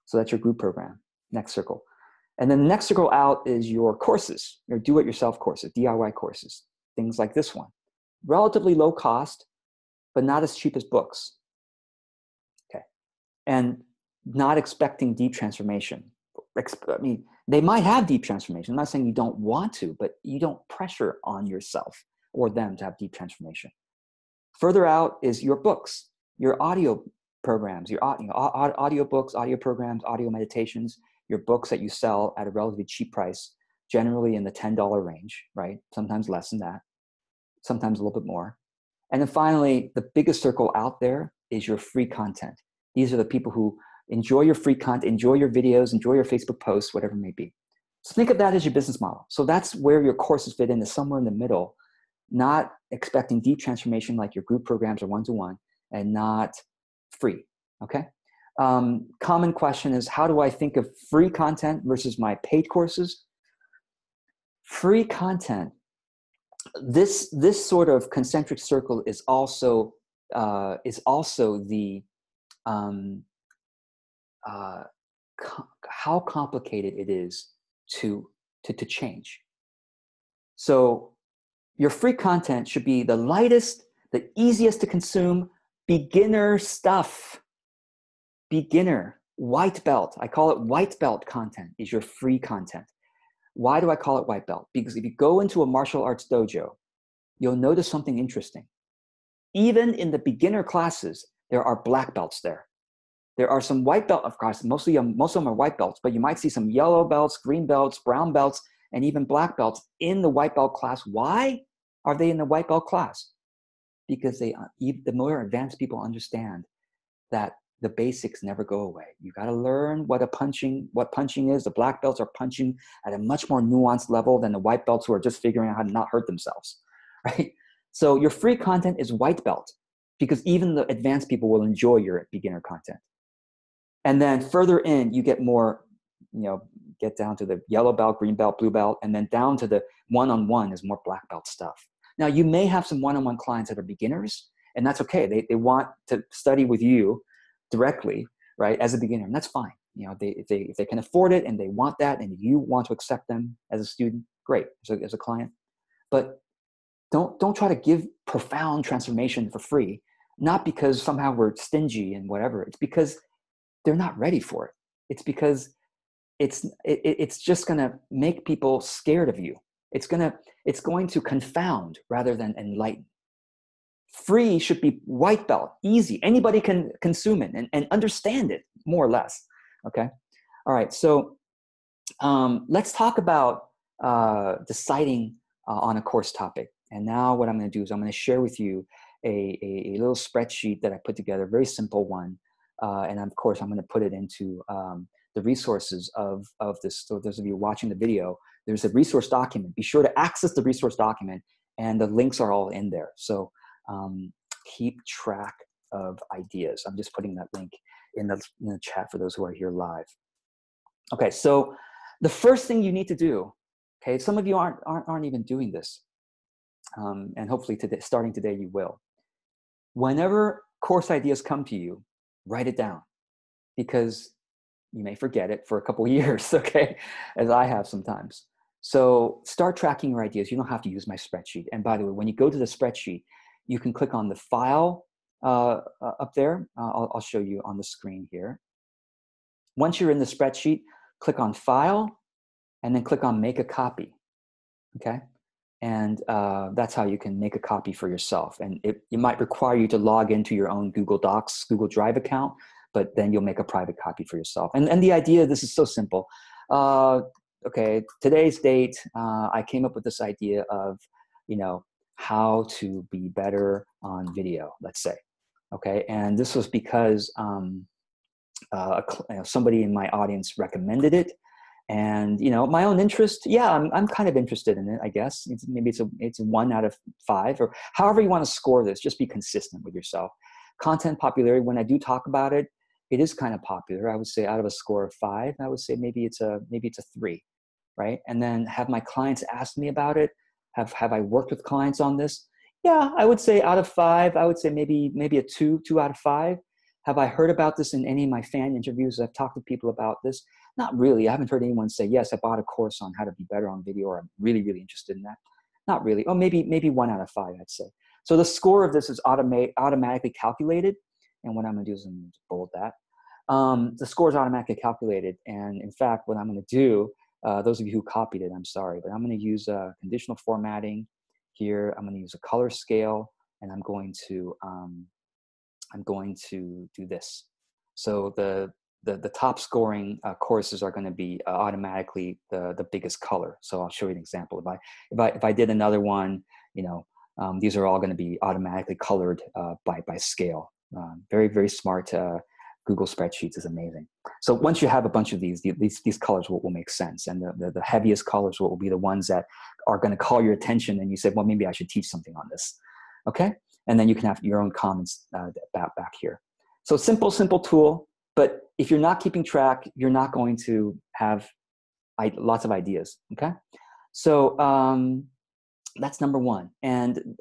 so that's your group program. Next circle. And then the next circle out is your courses, your do-it-yourself courses, DIY courses, things like this one. Relatively low cost, but not as cheap as books. Okay, and not expecting deep transformation. I mean, they might have deep transformation. I'm not saying you don't want to, but you don't pressure on yourself or them to have deep transformation. Further out is your books, your audio programs, your audio books, audio programs, audio meditations, your books that you sell at a relatively cheap price, generally in the $10 range, right? Sometimes less than that, sometimes a little bit more. And then finally, the biggest circle out there is your free content. These are the people who enjoy your free content, enjoy your videos, enjoy your Facebook posts, whatever it may be. So think of that as your business model. So that's where your courses fit in, is somewhere in the middle, not expecting deep transformation like your group programs or one-to-one, and not free, okay? Common question is, how do I think of free content versus my paid courses? Free content, this sort of concentric circle is also the how complicated it is to change. So your free content should be the lightest, the easiest to consume, beginner stuff. Beginner, white belt. I call it white belt content is your free content. Why do I call it white belt? Because if you go into a martial arts dojo, you'll notice something interesting. Even in the beginner classes, there are black belts there. There are some white belt, of course, most of them are white belts, but you might see some yellow belts, green belts, brown belts, and even black belts in the white belt class. Why are they in the white belt class? Because the more advanced people understand that the basics never go away. You got to learn what punching is. The black belts are punching at a much more nuanced level than the white belts who are just figuring out how to not hurt themselves, right? So your free content is white belt, because even the advanced people will enjoy your beginner content. And then further in, you get more, get down to the yellow belt, green belt, blue belt, and then down to the one-on-one is more black belt stuff. Now, you may have some one-on-one clients that are beginners, and that's okay. They want to study with you directly, right, as a beginner, and that's fine. If they can afford it and they want that, and you want to accept them as a student, great, as a client. But don't try to give profound transformation for free, not because somehow we're stingy and whatever. It's because they're not ready for it. It's because it's just going to make people scared of you. It's going to confound rather than enlighten. Free should be white belt, easy. Anybody can consume it and understand it, more or less. Okay? All right, so let's talk about deciding on a course topic. And now what I'm going to do is I'm going to share with you a little spreadsheet that I put together, a very simple one. And of course, I'm going to put it into the resources of this. So those of you watching the video, there's a resource document. Be sure to access the resource document, and the links are all in there. So keep track of ideas. I'm just putting that link in the chat for those who are here live. Okay, so the first thing you need to do, okay, some of you aren't even doing this, and hopefully starting today you will. Whenever course ideas come to you, write it down, because you may forget it for a couple of years, okay, as I have sometimes. So start tracking your ideas. You don't have to use my spreadsheet. And by the way, when you go to the spreadsheet, you can click on the file up there. I'll show you on the screen here. Once you're in the spreadsheet, click on File, and then click on Make a Copy, okay? And that's how you can make a copy for yourself. And it might require you to log into your own Google Docs, Google Drive account, but then you'll make a private copy for yourself. And the idea, this is so simple. Okay, today's date, I came up with this idea of, how to be better on video, let's say. Okay, and this was because somebody in my audience recommended it. And my own interest, yeah, I'm kind of interested in it, I guess. Maybe it's a 1 out of 5, or however you want to score this. Just be consistent with yourself. Content popularity, when I do talk about it, it is kind of popular. I would say out of a score of 5, I would say maybe it's a 3, right? And then have my clients ask me about it. Have I worked with clients on this? Yeah, I would say out of 5, I would say maybe a 2 out of 5. Have I heard about this in any of my fan interviews? I've talked to people about this. Not really. I haven't heard anyone say, yes, I bought a course on how to be better on video, or I'm really, really interested in that. Not really. Oh, maybe 1 out of 5, I'd say. So the score of this is automatically calculated. And what I'm going to do is I'm going to bold that. The score is automatically calculated. And in fact, what I'm going to do, those of you who copied it, I'm sorry, but I'm going to use conditional formatting here. I'm going to use a color scale, and I'm going to do this. So the top scoring courses are going to be automatically the biggest color. So I'll show you an example. If I did another one, these are all going to be automatically colored by scale. Very, very smart. Google spreadsheets is amazing. So once you have a bunch of these colors will make sense. And the heaviest colors will be the ones that are going to call your attention, and you say, well, maybe I should teach something on this. Okay. And then you can have your own comments back here. So simple tool. But if you're not keeping track, you're not going to have lots of ideas. Okay. So that's number 1. And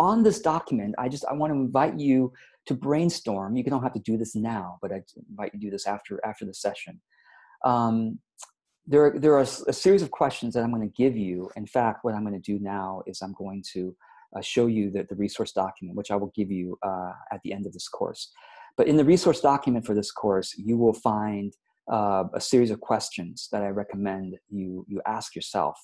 on this document, I want to invite you to brainstorm. You don't have to do this now, but I invite you to do this after the session. There are a series of questions that I'm going to give you. In fact, what I'm going to do now is I'm going to show you the resource document, which I will give you at the end of this course. But in the resource document for this course, you will find a series of questions that I recommend you ask yourself.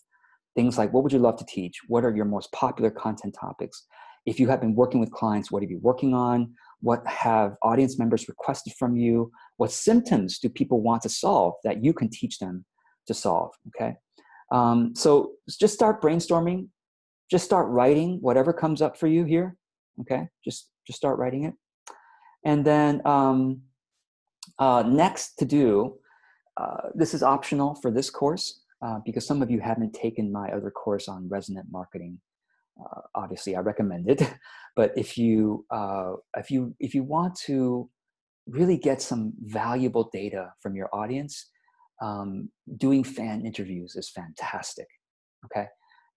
Things like, what would you love to teach? What are your most popular content topics? If you have been working with clients, what have you been working on? What have audience members requested from you? What symptoms do people want to solve that you can teach them to solve? Okay. So just start brainstorming. Just start writing whatever comes up for you here. Okay. Just start writing it. And then next to do, this is optional for this course because some of you haven't taken my other course on resonant marketing. Obviously, I recommend it. But if you want to really get some valuable data from your audience, doing fan interviews is fantastic. Okay,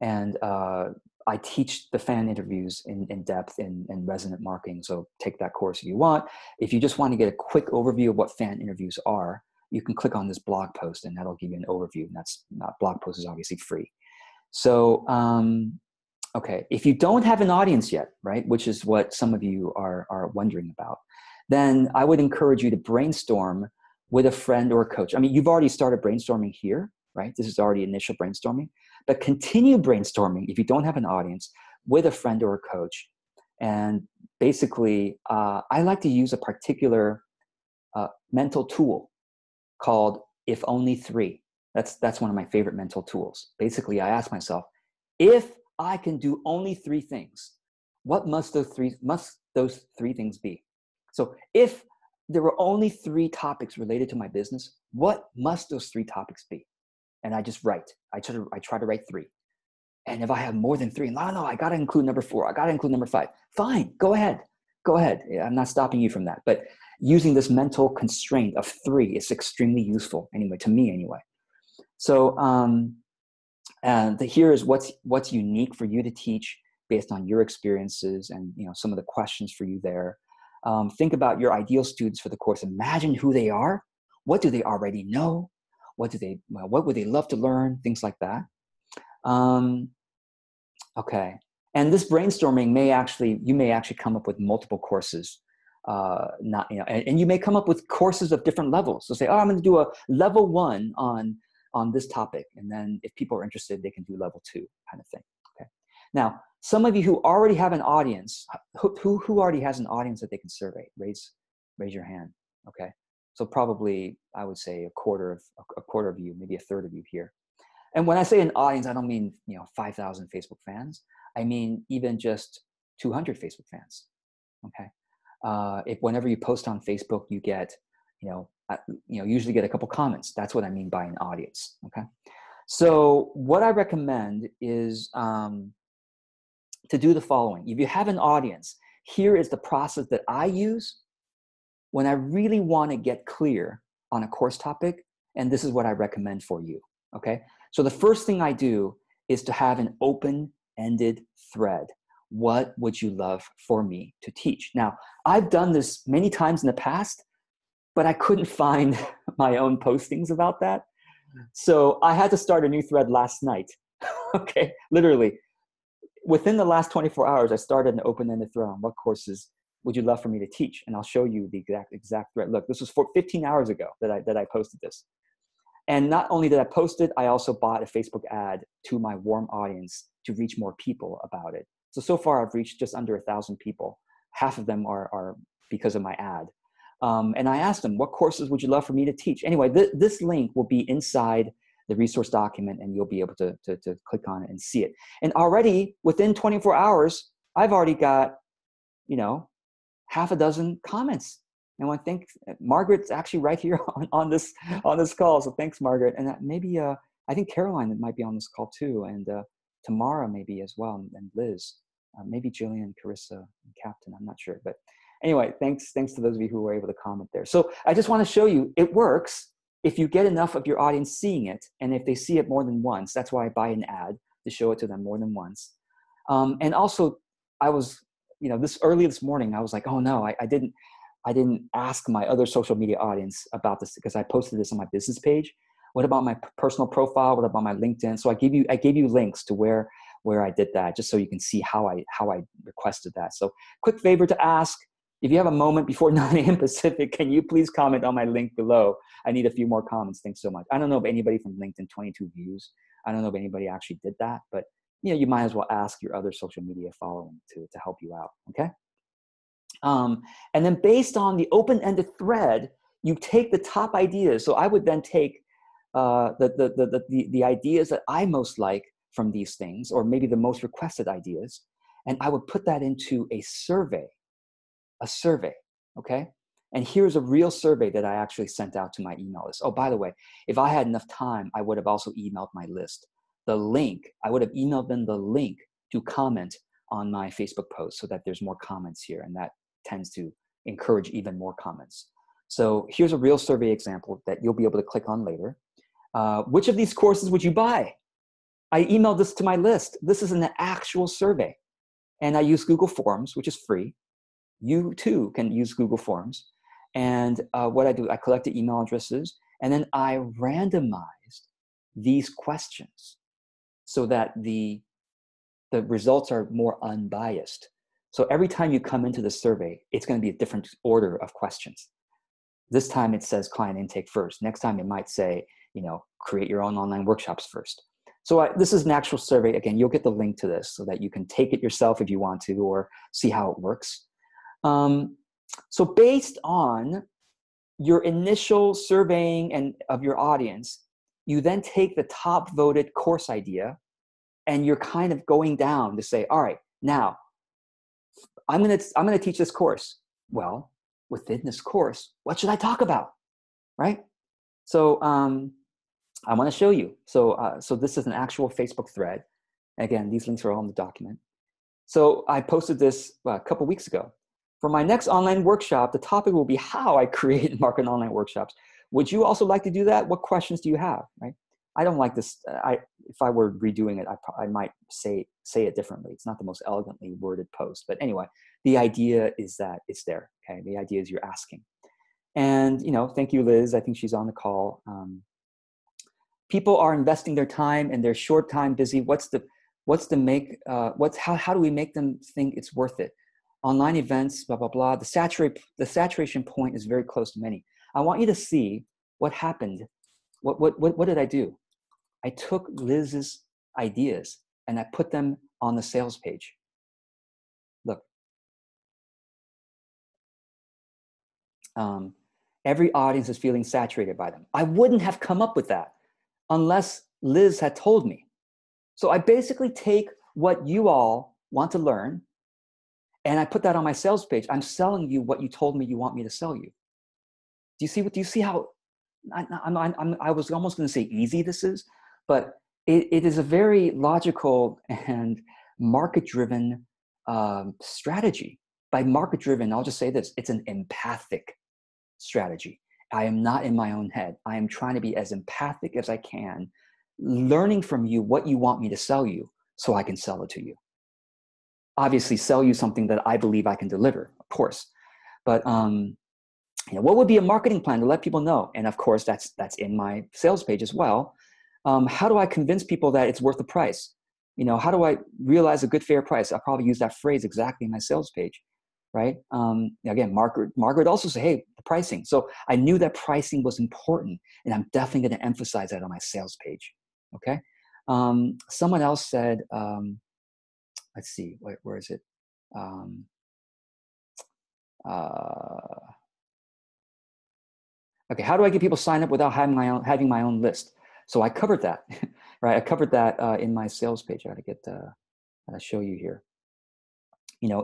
and I teach the fan interviews in depth in resonant marketing. So take that course if you want. If you just want to get a quick overview of what fan interviews are, you can click on this blog post and that'll give you an overview. And that's not, blog post is obviously free. So, okay, if you don't have an audience yet, right, which is what some of you are wondering about, then I would encourage you to brainstorm with a friend or a coach. I mean, you've already started brainstorming here, right? This is already initial brainstorming, but continue brainstorming if you don't have an audience with a friend or a coach. And basically, I like to use a particular mental tool called If Only Three. That's one of my favorite mental tools. Basically, I ask myself, if I can do only three things, what must those three things be? So if there were only three topics related to my business, what must those three topics be? And I just write. I try to write three. And if I have more than three, no, I got to include number 4. I got to include number 5. Fine, go ahead. I'm not stopping you from that. But using this mental constraint of 3 is extremely useful anyway, to me anyway. So here is what's unique for you to teach based on your experiences and some of the questions for you there. Think about your ideal students for the course. Imagine who they are. What do they already know? What would they love to learn? Things like that. Okay. And this brainstorming you may actually come up with multiple courses. And you may come up with courses of different levels. So say, I'm going to do a level 1 on this topic. And then if people are interested, they can do level 2 kind of thing. Okay. Now, some of you who already have an audience, who already has an audience that they can survey? Raise your hand. Okay. So probably I would say a quarter of you, maybe a third of you here. And when I say an audience, I don't mean 5,000 Facebook fans. I mean even just 200 Facebook fans. Okay. If whenever you post on Facebook, you get usually get a couple comments. That's what I mean by an audience. Okay. So what I recommend is to do the following. If you have an audience, here is the process that I use when I really want to get clear on a course topic, and this is what I recommend for you, okay? So the first thing I do is to have an open-ended thread. What would you love for me to teach? Now, I've done this many times in the past, but I couldn't find my own postings about that. So I had to start a new thread last night, okay? Literally. Within the last 24 hours, I started an open-ended thread on what courses would you love for me to teach? And I'll show you the exact thread. Look, this was 15 hours ago that I posted this. And not only did I post it, I also bought a Facebook ad to my warm audience to reach more people about it. So far I've reached just under 1,000 people. Half of them are because of my ad. And I asked them, what courses would you love for me to teach? Anyway, this link will be inside the resource document and you'll be able to click on it and see it. And already within 24 hours, I've already got, half a dozen comments. And I think Margaret's actually right here on this call. So thanks, Margaret. And maybe I think Caroline might be on this call too, and Tamara maybe as well, and Liz, maybe Jillian, Carissa, and Captain. I'm not sure, but anyway, thanks to those of you who were able to comment there. So I just want to show you it works if you get enough of your audience seeing it, and if they see it more than once. That's why I buy an ad to show it to them more than once. And also, I was this early this morning, I was like, oh no, I didn't ask my other social media audience about this because I posted this on my business page. What about my personal profile? What about my LinkedIn? So I gave you links to where I did that, just so you can see how I requested that. So quick favor to ask, if you have a moment before 9 a.m. Pacific, can you please comment on my link below? I need a few more comments. Thanks so much. I don't know if anybody from LinkedIn, 22 views. I don't know if anybody actually did that, but you might as well ask your other social media following to help you out, okay? And then based on the open-ended thread, you take the top ideas. So I would then take the ideas that I most like from these things, or maybe the most requested ideas, and I would put that into a survey, okay? And here's a real survey that I actually sent out to my email list. Oh, by the way, if I had enough time, I would have also emailed my list. The link, I would have emailed them the link to comment on my Facebook post so that there's more comments here, and that tends to encourage even more comments. So here's a real survey example that you'll be able to click on later. Which of these courses would you buy? I emailed this to my list. This is an actual survey. And I use Google Forms, which is free. You too can use Google Forms. And what I do, I collected email addresses, and then I randomized these questions so that the results are more unbiased. So every time you come into the survey, it's going to be a different order of questions. This time it says client intake first. Next time it might say, create your own online workshops first. So this is an actual survey. Again, you'll get the link to this so that you can take it yourself if you want to, or see how it works. So based on your initial surveying and of your audience, you then take the top voted course idea, and you're kind of going down to say, all right, now I'm gonna teach this course. Well, within this course, what should I talk about, right? So I want to show you. So this is an actual Facebook thread. Again, these links are all in the document. So I posted this a couple weeks ago. For my next online workshop, the topic will be how I create and market online workshops. Would you also like to do that? What questions do you have, right? I don't like this. If I were redoing it, I might say it differently. It's not the most elegantly worded post. But anyway, the idea is that it's there, okay? The idea is you're asking. And, thank you, Liz. I think she's on the call. People are investing their time and their short time busy. How do we make them think it's worth it? Online events, blah, blah, blah. The saturation point is very close to many. I want you to see what happened. What did I do? I took Liz's ideas and I put them on the sales page. Look. Every audience is feeling saturated by them. I wouldn't have come up with that unless Liz had told me. So I basically take what you all want to learn and I put that on my sales page. I'm selling you what you told me you want me to sell you. Do you see how I was almost going to say easy this is, but it is a very logical and market-driven strategy. By market-driven, I'll just say this, it's an empathic strategy. I am not in my own head. I am trying to be as empathic as I can, learning from you what you want me to sell you so I can sell it to you. Obviously, sell you something that I believe I can deliver, of course. But what would be a marketing plan to let people know? And of course, that's in my sales page as well. How do I convince people that it's worth the price? How do I realize a good, fair price? I'll probably use that phrase exactly in my sales page, right? Again, Margaret also said, hey, the pricing. So I knew that pricing was important, and I'm definitely going to emphasize that on my sales page, okay? Someone else said, let's see, where is it? Okay, how do I get people signed up without having my own list? So I covered that, right? I covered that in my sales page. I gotta show you here.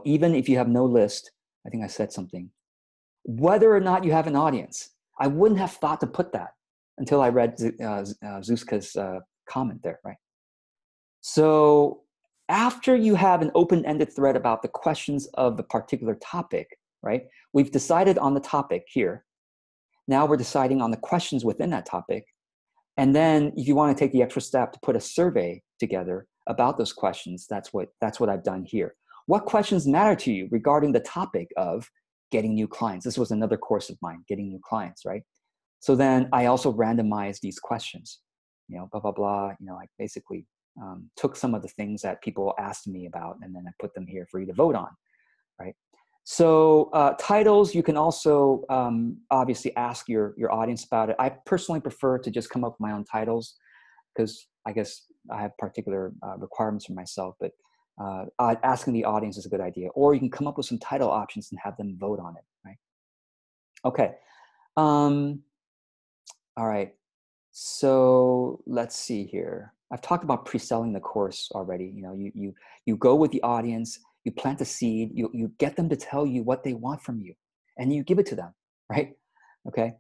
Even if you have no list, I think I said something. Whether or not you have an audience, I wouldn't have thought to put that until I read Zuzka's comment there, right? So after you have an open-ended thread about the questions of the particular topic, right? We've decided on the topic here. Now we're deciding on the questions within that topic. And then if you want to take the extra step to put a survey together about those questions, that's what I've done here. What questions matter to you regarding the topic of getting new clients? This was another course of mine, getting new clients, right? So then I also randomized these questions, blah, blah, blah. I basically took some of the things that people asked me about, and then I put them here for you to vote on, right? So titles, you can also obviously ask your audience about it. I personally prefer to just come up with my own titles because I guess I have particular requirements for myself, but asking the audience is a good idea. Or you can come up with some title options and have them vote on it, right? Okay. All right. So let's see here. I've talked about pre-selling the course already. You go with the audience, you plant the seed, you get them to tell you what they want from you. and you give it to them, right? Okay.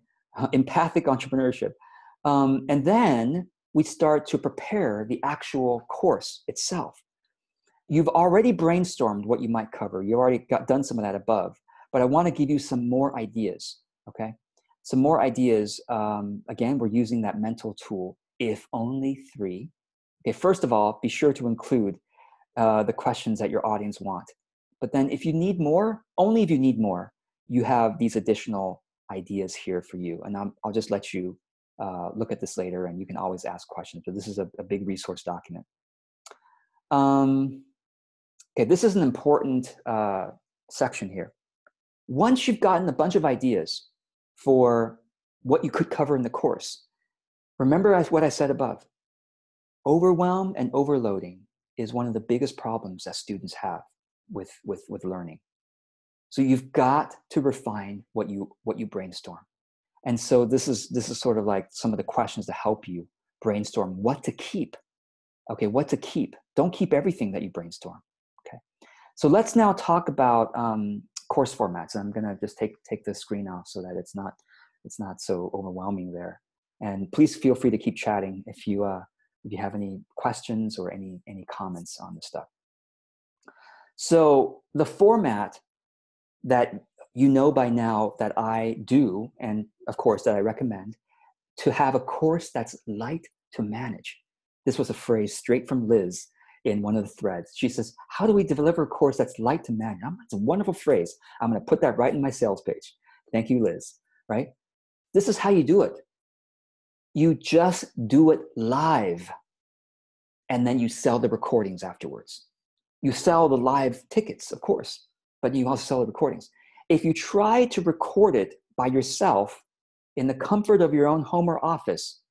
Empathic entrepreneurship. And then we start to prepare the actual course itself. You've already brainstormed what you might cover. You already done some of that above, but I want to give you some more ideas, okay? Some more ideas. Again, we're using that mental tool, if only 3. Okay, first of all, be sure to include the questions that your audience want. But then if you need more, only if you need more, you have these additional ideas here for you. And I'll just let you look at this later, and you can always ask questions, but this is a big resource document. Okay, this is an important section here. Once you've gotten a bunch of ideas for what you could cover in the course, remember what I said above. Overwhelm and overloading is one of the biggest problems that students have with learning. So you've got to refine what you brainstorm. And so this is sort of like some of the questions to help you brainstorm what to keep. Okay, what to keep. Don't keep everything that you brainstorm. Okay, so let's now talk about course formats. I'm gonna just take the screen off so that it's not so overwhelming there. And please feel free to keep chatting if you have any questions or any comments on this stuff. So the format that you know by now that I do, and of course that I recommend, to have a course that's light to manage. This was a phrase straight from Liz in one of the threads. She says, how do we deliver a course that's light to manage? It's a wonderful phrase. I'm going to put that right in my sales page. Thank you, Liz, right? This is how you do it. You just do it live, and then you sell the recordings afterwards. You sell the live tickets, of course, but you also sell the recordings. If you try to record it by yourself in the comfort of your own home or office,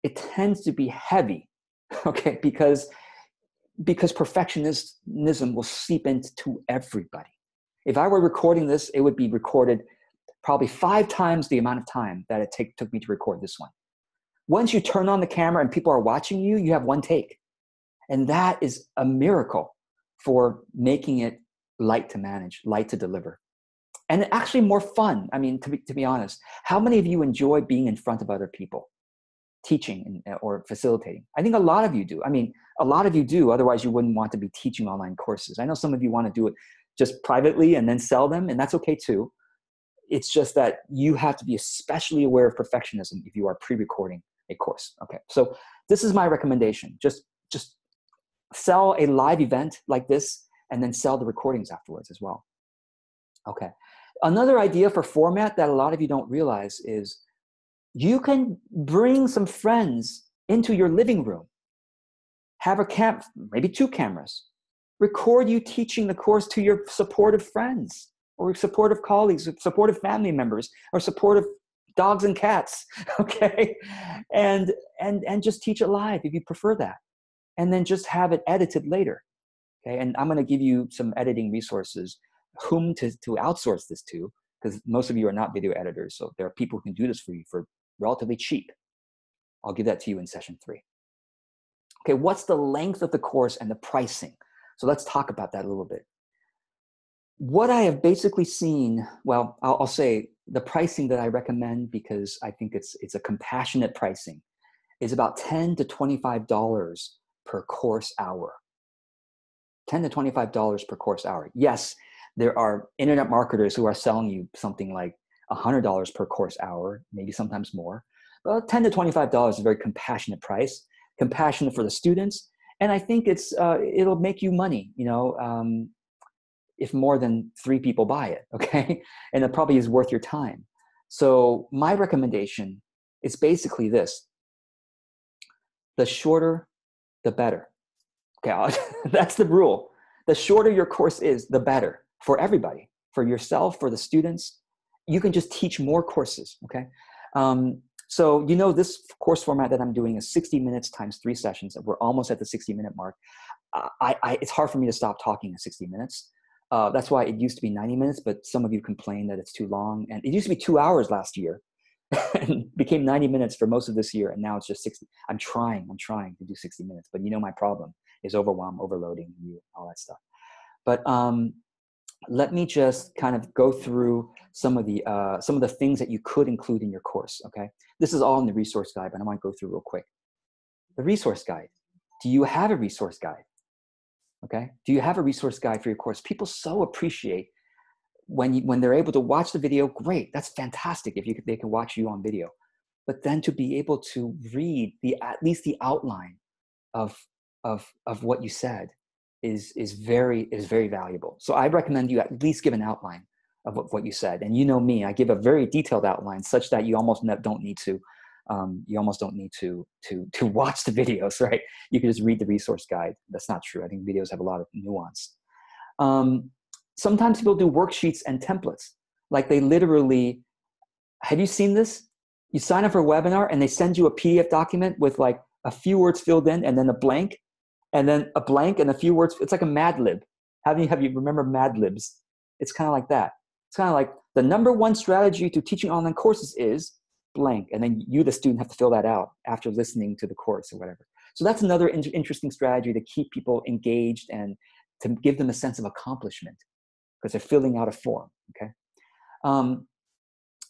it tends to be heavy, okay? Because perfectionism will seep into everybody. If I were recording this, it would be recorded probably 5 times the amount of time that it took me to record this one. Once you turn on the camera and people are watching you, you have one take. And that is a miracle for making it light to manage, light to deliver. And actually more fun. I mean, to be honest, how many of you enjoy being in front of other people, teaching or facilitating? I think a lot of you do. I mean, a lot of you do. Otherwise, you wouldn't want to be teaching online courses. I know some of you want to do it just privately and then sell them, and that's okay too. It's just that you have to be especially aware of perfectionism if you are pre-recording a course. Okay, so this is my recommendation. Just sell a live event like this and then sell the recordings afterwards as well. Okay. Another idea for format that a lot of you don't realize is you can bring some friends into your living room, have maybe 2 cameras, record you teaching the course to your supportive friends or supportive colleagues, supportive family members, or supportive dogs and cats, okay? And just teach it live if you prefer that. And then just have it edited later, okay? And I'm gonna give you some editing resources, whom to outsource this to, because most of you are not video editors, so there are people who can do this for you for relatively cheap. I'll give that to you in session 3. Okay, what's the length of the course and the pricing? So let's talk about that a little bit. What I have basically seen, well, I'll say the pricing that I recommend, because I think it's a compassionate pricing, is about $10 to $25 per course hour. $10 to $25 per course hour. Yes, there are internet marketers who are selling you something like $100 per course hour, maybe sometimes more. But $10 to $25 is a very compassionate price, compassionate for the students, and I think it'll make you money, if more than 3 people buy it, okay? And it probably is worth your time. So my recommendation is basically this: the shorter, the better. Okay, that's the rule. The shorter your course is, the better for everybody, for yourself, for the students. You can just teach more courses, okay? So this course format that I'm doing is 60 minutes times 3 sessions. We're almost at the 60-minute mark. It's hard for me to stop talking in 60 minutes. That's why it used to be 90 minutes, but some of you complain that it's too long. And it used to be 2 hours last year and became 90 minutes for most of this year. And now it's just 60. I'm trying to do 60 minutes, but my problem is overwhelm, overloading, all that stuff. But let me just kind of go through some of the things that you could include in your course. Okay, this is all in the resource guide, but I want to go through real quick. The resource guide. Do you have a resource guide? Okay, do you have a resource guide for your course? People so appreciate when they're able to watch the video. Great, that's fantastic if they can watch you on video. But then to be able to read at least the outline of what you said is very valuable. So I recommend you at least give an outline of what you said. And you know me, I give a very detailed outline such that you almost don't need to watch the videos, right? You can just read the resource guide. That's not true. I think videos have a lot of nuance. Sometimes people do worksheets and templates. Like they literally, have you seen this? You sign up for a webinar and they send you a PDF document with like a few words filled in and then a blank, and then a blank and a few words. It's like a Mad Lib. Have you remember Mad Libs? It's kind of like that. It's kind of like the number one strategy to teaching online courses is blank. And then you, the student, have to fill that out after listening to the course or whatever. So that's another interesting strategy to keep people engaged and to give them a sense of accomplishment because they're filling out a form, okay?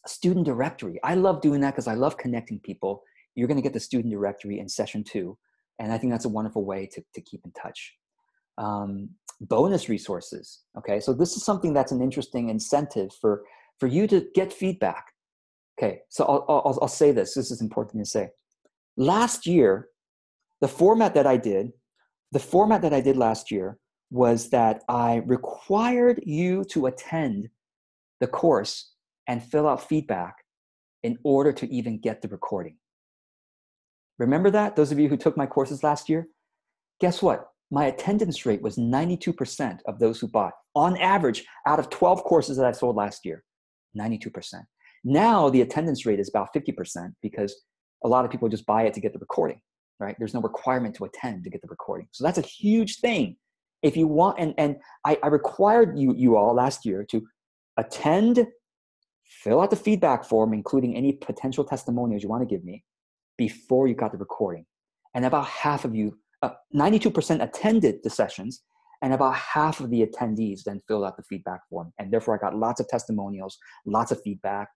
Student directory. I love doing that because I love connecting people. You're going to get the student directory in session 2. And I think that's a wonderful way to keep in touch. Bonus resources. Okay, so this is something that's an interesting incentive for you to get feedback. Okay, so I'll say this. This is important to say. Last year, the format that I did last year was that I required you to attend the course and fill out feedback in order to even get the recording. Remember that? Those of you who took my courses last year? Guess what? My attendance rate was 92% of those who bought. On average, out of 12 courses that I sold last year, 92%. Now the attendance rate is about 50% because a lot of people just buy it to get the recording, right? There's no requirement to attend to get the recording. So that's a huge thing. If you want, and I required you all last year to attend, fill out the feedback form, including any potential testimonials you want to give me before you got the recording. And about half of you, 92% attended the sessions, and about half of the attendees then filled out the feedback form. And therefore I got lots of testimonials, lots of feedback,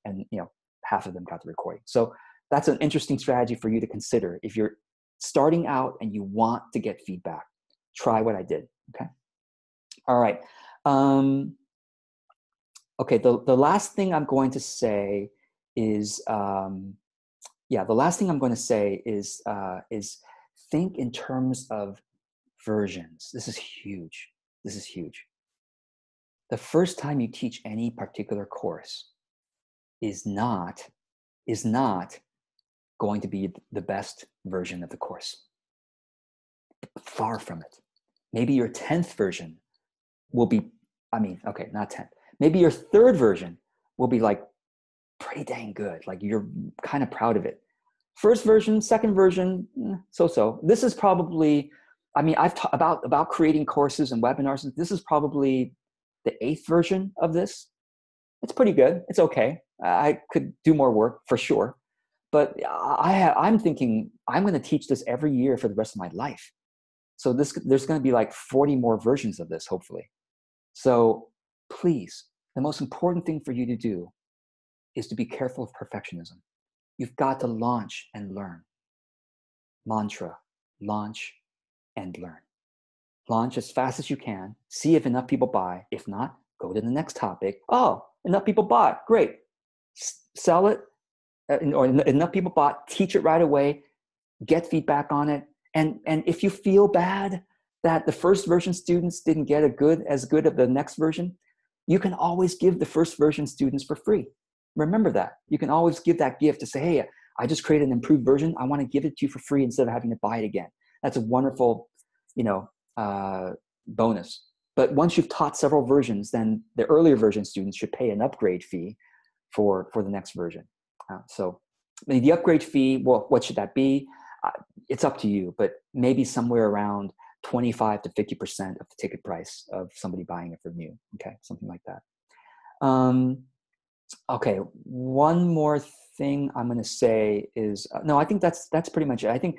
and half of them got the recording. So that's an interesting strategy for you to consider. If you're starting out and you want to get feedback, try what I did, okay? All right. Okay, the last thing I'm going to say is, think in terms of versions. This is huge. This is huge. The first time you teach any particular course is not going to be the best version of the course. Far from it. Maybe your 10th version will be, not 10th. Maybe your 3rd version will be like pretty dang good. Like you're kind of proud of it. First version, second version, so-so. This is probably, I've talked about creating courses and webinars. This is probably the 8th version of this. It's pretty good. It's okay. I could do more work for sure. But I'm thinking I'm going to teach this every year for the rest of my life. So there's going to be like 40 more versions of this, hopefully. So please, the most important thing for you to do is to be careful of perfectionism. You've got to launch and learn. Mantra, launch and learn. Launch as fast as you can. See if enough people buy. If not, go to the next topic. Oh, enough people bought. Great. Sell it. Or enough people bought. Teach it right away. Get feedback on it. And if you feel bad that the first version students didn't get as good of the next version, you can always give the first version students for free. Remember that. You can always give that gift to say, hey, I just created an improved version. I want to give it to you for free instead of having to buy it again. That's a wonderful, bonus. But once you've taught several versions, then the earlier version students should pay an upgrade fee for the next version. So the upgrade fee, well, what should that be? It's up to you, but maybe somewhere around 25 to 50% of the ticket price of somebody buying it for new. Okay, something like that. Okay, one more thing I'm going to say is no. I think that's pretty much it. I think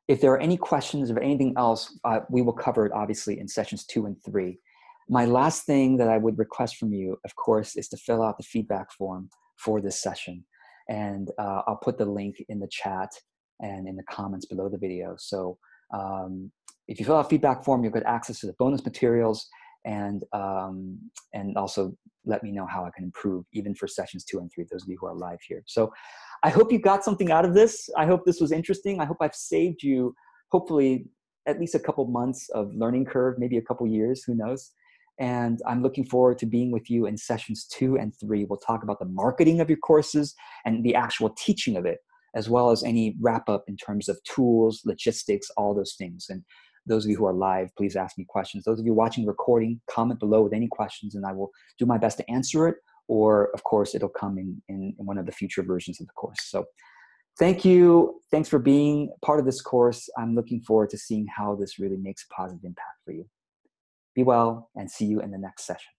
if there are any questions or anything else, we will cover it obviously in sessions 2 and 3. My last thing that I would request from you, of course, is to fill out the feedback form for this session. And I'll put the link in the chat and in the comments below the video. So if you fill out feedback form, you'll get access to the bonus materials, and also let me know how I can improve, even for sessions 2 and 3, those of you who are live here. So I hope you got something out of this. I hope this was interesting. I hope I've saved you, hopefully, at least a couple months of learning curve, maybe a couple years, who knows. And I'm looking forward to being with you in sessions 2 and 3. We'll talk about the marketing of your courses and the actual teaching of it, as well as any wrap up in terms of tools, logistics, all those things. And those of you who are live, please ask me questions. Those of you watching the recording, comment below with any questions and I will do my best to answer it. Or of course, it'll come in one of the future versions of the course. So thank you. Thanks for being part of this course. I'm looking forward to seeing how this really makes a positive impact for you. Be well and see you in the next session.